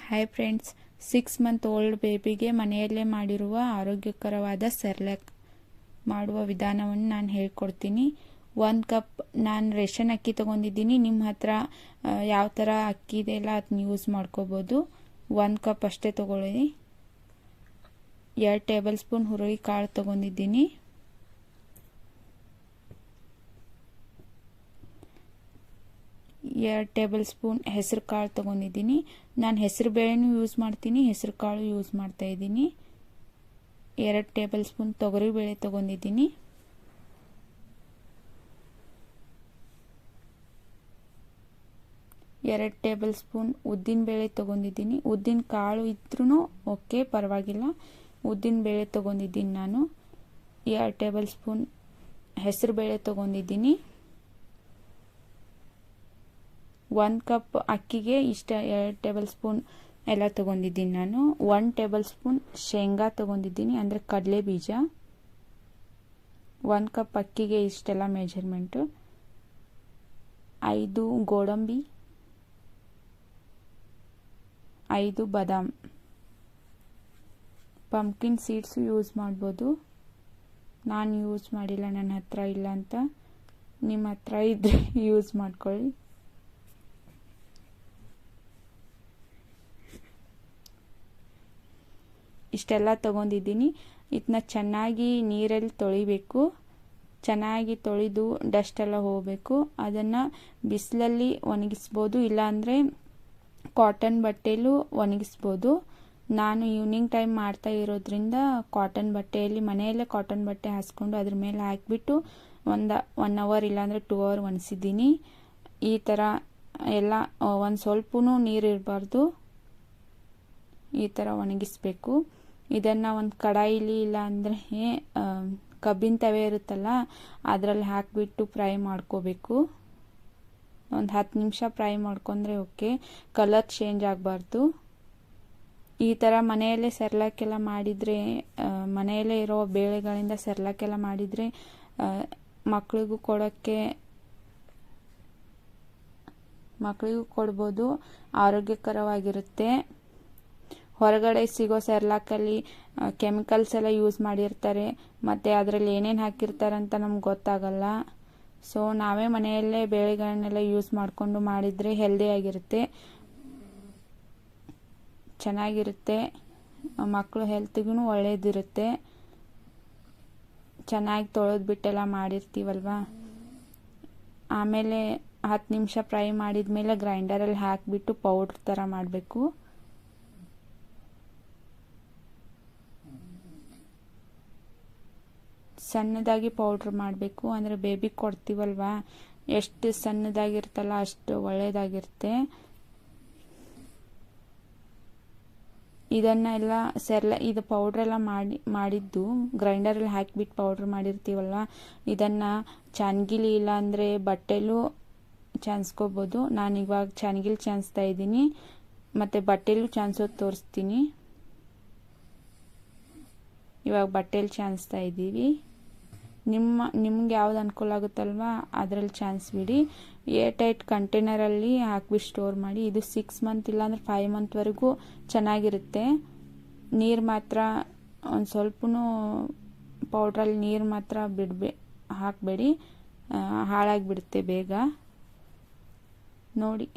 Hi friends, 6 month old ಬೇಬಿಗೆ ಮನೆಯಲ್ಲೇ ಮಾಡಿರುವ ಆರೋಗ್ಯಕರವಾದ ಸೆರ್ಲ್ಯಾಕ್ ಮಾಡುವ ವಿಧಾನವನ್ನು ನಾನು ಹೇಳ್ಕೊಡ್ತೀನಿ. 1 ಕಪ್ ನಾನು ರೇಷನ್ ಅಕ್ಕಿ ತೊಗೊಂಡಿದ್ದೀನಿ. ನಿಮ್ಮ ಹತ್ರ ಯಾವ ಥರ ಅಕ್ಕಿ ಇದೆಯಲ್ಲ ಅದನ್ನ ಯೂಸ್ ಮಾಡ್ಕೋಬೋದು. 1 ಕಪ್ ಅಷ್ಟೇ ತೊಗೊಳ್ಳಿ. 2 ಟೇಬಲ್ ಸ್ಪೂನ್ ಹುರುಳಿ ಕಾಳು ತೊಗೊಂಡಿದ್ದೀನಿ. 2 ಟೇಬಲ್ ಸ್ಪೂನ್ ಹೆಸರು ಕಾಳು ತೊಗೊಂಡಿದ್ದೀನಿ. ನಾನು ಹೆಸರು ಬೇಳೆನೂ ಯೂಸ್ ಮಾಡ್ತೀನಿ, ಹೆಸರು ಕಾಳು ಯೂಸ್ ಮಾಡ್ತಾ ಇದ್ದೀನಿ. 2 ಟೇಬಲ್ ಸ್ಪೂನ್ ತೊಗರಿ ಬೇಳೆ ತೊಗೊಂಡಿದ್ದೀನಿ. 2 ಟೇಬಲ್ ಸ್ಪೂನ್ ಉದ್ದಿನ ಬೇಳೆ ತೊಗೊಂಡಿದ್ದೀನಿ. ಉದ್ದಿನ ಕಾಳು ಇದ್ರೂ ಓಕೆ, ಪರವಾಗಿಲ್ಲ. ಉದ್ದಿನ ಬೇಳೆ ತೊಗೊಂಡಿದ್ದೀನಿ ನಾನು. 2 ಟೇಬಲ್ ಸ್ಪೂನ್ ಹೆಸರು ಬೇಳೆ ತೊಗೊಂಡಿದ್ದೀನಿ. 1 ಕಪ್ ಅಕ್ಕಿಗೆ ಇಷ್ಟ 2 ಟೇಬಲ್ ಸ್ಪೂನ್ ಎಲ್ಲ ತೊಗೊಂಡಿದ್ದೀನಿ ನಾನು. 1 ಟೇಬಲ್ ಸ್ಪೂನ್ ಶೇಂಗಾ ತೊಗೊಂಡಿದ್ದೀನಿ, ಅಂದರೆ ಕಡಲೆ ಬೀಜ. 1 ಕಪ್ ಅಕ್ಕಿಗೆ ಇಷ್ಟೆಲ್ಲ ಮೆಜರ್ಮೆಂಟು. 5 ಗೋಡಂಬಿ, 5 ಬಾದಾಮ್. ಪಂಪ್ಕಿನ್ ಸೀಡ್ಸು ಯೂಸ್ ಮಾಡ್ಬೋದು. ನಾನು ಯೂಸ್ ಮಾಡಿಲ್ಲ, ನನ್ನ ಹತ್ರ ಇಲ್ಲ ಅಂತ. ನಿಮ್ಮ ಹತ್ರ ಇದ್ದರೆ ಯೂಸ್ ಮಾಡ್ಕೊಳ್ಳಿ. ಇಷ್ಟೆಲ್ಲ ತೊಗೊಂಡಿದ್ದೀನಿ. ಇದನ್ನ ಚೆನ್ನಾಗಿ ನೀರಲ್ಲಿ ತೊಳಿಬೇಕು. ಚೆನ್ನಾಗಿ ತೊಳೆದು ಡಸ್ಟ್ ಎಲ್ಲ ಹೋಗಬೇಕು. ಅದನ್ನು ಬಿಸಿಲಲ್ಲಿ ಒಣಗಿಸ್ಬೋದು, ಇಲ್ಲಾಂದರೆ ಕಾಟನ್ ಬಟ್ಟೆಯಲ್ಲೂ ಒಣಗಿಸ್ಬೋದು. ನಾನು ಈವ್ನಿಂಗ್ ಟೈಮ್ ಮಾಡ್ತಾ ಇರೋದ್ರಿಂದ ಕಾಟನ್ ಬಟ್ಟೆಯಲ್ಲಿ, ಮನೆಯಲ್ಲೇ ಕಾಟನ್ ಬಟ್ಟೆ ಹಾಸ್ಕೊಂಡು ಅದ್ರ ಮೇಲೆ ಹಾಕಿಬಿಟ್ಟು 1 ಅವರ್ ಇಲ್ಲಾಂದರೆ 2 ಅವರ್ ಒಣಸಿದ್ದೀನಿ. ಈ ಥರ ಎಲ್ಲ ಒಂದು ಸ್ವಲ್ಪನೂ ನೀರು ಇರಬಾರ್ದು, ಈ ಥರ ಒಣಗಿಸ್ಬೇಕು. ಇದನ್ನು ಒಂದು ಕಡಾಯಿಲಿ ಇಲ್ಲ ಅಂದರೆ ಕಬ್ಬಿನ ತವೆ ಇರುತ್ತಲ್ಲ ಅದರಲ್ಲಿ ಹಾಕಿಬಿಟ್ಟು ಫ್ರೈ ಮಾಡ್ಕೋಬೇಕು. ಒಂದು 10 ನಿಮಿಷ ಫ್ರೈ ಮಾಡ್ಕೊಂಡ್ರೆ ಓಕೆ, ಕಲರ್ ಚೇಂಜ್ ಆಗಬಾರ್ದು. ಈ ಥರ ಮನೆಯಲ್ಲೇ ಸೆರ್ಲ್ಯಾಕ್ ಎಲ್ಲ ಮಾಡಿದರೆ, ಮನೆಯಲ್ಲೇ ಇರೋ ಬೇಳೆಗಳಿಂದ ಸೆರ್ಲ್ಯಾಕ್ ಎಲ್ಲ ಮಾಡಿದರೆ ಮಕ್ಕಳಿಗೂ ಕೊಡ್ಬೋದು, ಆರೋಗ್ಯಕರವಾಗಿರುತ್ತೆ. ಹೊರಗಡೆ ಸಿಗೋ ಸೆರ್ಲ್ಯಾಕಲ್ಲಿ ಕೆಮಿಕಲ್ಸ್ ಎಲ್ಲ ಯೂಸ್ ಮಾಡಿರ್ತಾರೆ, ಮತ್ತು ಅದರಲ್ಲಿ ಏನೇನು ಹಾಕಿರ್ತಾರೆ ಅಂತ ನಮ್ಗೆ ಗೊತ್ತಾಗಲ್ಲ. ಸೊ ನಾವೇ ಮನೆಯಲ್ಲೇ ಬೇಳೆಗಳನ್ನೆಲ್ಲ ಯೂಸ್ ಮಾಡಿಕೊಂಡು ಮಾಡಿದರೆ ಹೆಲ್ದಿಯಾಗಿರುತ್ತೆ, ಚೆನ್ನಾಗಿರುತ್ತೆ. ಮಕ್ಕಳು ಹೆಲ್ತಿಗೂ ಒಳ್ಳೆಯದಿರುತ್ತೆ. ಚೆನ್ನಾಗಿ ತೊಳೆದ್ಬಿಟ್ಟೆಲ್ಲ ಮಾಡಿರ್ತೀವಲ್ವ. ಆಮೇಲೆ 10 ನಿಮಿಷ ಫ್ರೈ ಮಾಡಿದ ಮೇಲೆ ಗ್ರೈಂಡರಲ್ಲಿ ಹಾಕಿಬಿಟ್ಟು ಪೌಡ್ರ್ ಥರ ಮಾಡಬೇಕು. ಸಣ್ಣದಾಗಿ ಪೌಡ್ರ್ ಮಾಡಬೇಕು, ಅಂದರೆ ಬೇಬಿಗೆ ಕೊಡ್ತೀವಲ್ವ, ಎಷ್ಟು ಸಣ್ಣದಾಗಿರ್ತಲ್ಲ ಅಷ್ಟು ಒಳ್ಳೆಯದಾಗಿರುತ್ತೆ. ಇದನ್ನೆಲ್ಲ ಇದು ಪೌಡ್ರೆಲ್ಲ ಮಾಡಿದ್ದು ಗ್ರೈಂಡರಲ್ಲಿ ಹಾಕಿಬಿಟ್ಟು ಪೌಡ್ರ್ ಮಾಡಿರ್ತೀವಲ್ವ, ಇದನ್ನು ಚಾನ್ಗಿಲಿ ಇಲ್ಲಾಂದರೆ ಬಟ್ಟೆಲೂ ಚಾನ್ಸ್ಕೋಬೋದು. ನಾನಿವಾಗ ಚಾನ್ಗಿಲಿ ಚಾನ್ಸ್ತಾ ಇದ್ದೀನಿ, ಮತ್ತು ಬಟ್ಟೆಲೂ ಚಾನ್ಸೋದು ತೋರಿಸ್ತೀನಿ. ಇವಾಗ ಬಟ್ಟೆಲಿ ಚಾನ್ಸ್ತಾ ಇದ್ದೀವಿ. ನಿಮ್ಗೆ ಯಾವ್ದು ಅನುಕೂಲ ಆಗುತ್ತಲ್ವ ಅದರಲ್ಲಿ ಚಾನ್ಸ್ ಬಿಡಿ. ಏರ್ಟೈಟ್ ಕಂಟೈನರಲ್ಲಿ ಹಾಕಿಬಿಟ್ಟು ಸ್ಟೋರ್ ಮಾಡಿ. ಇದು 6 ಮಂತ್ ಇಲ್ಲಾಂದ್ರೆ 5 ಮಂತ್ವರೆಗೂ ಚೆನ್ನಾಗಿರುತ್ತೆ. ನೀರು ಮಾತ್ರ ಒಂದು ಸ್ವಲ್ಪನೂ ಪೌಡ್ರಲ್ಲಿ ನೀರು ಮಾತ್ರ ಹಾಕಬೇಡಿ, ಹಾಳಾಗಿಬಿಡುತ್ತೆ ಬೇಗ. ನೋಡಿ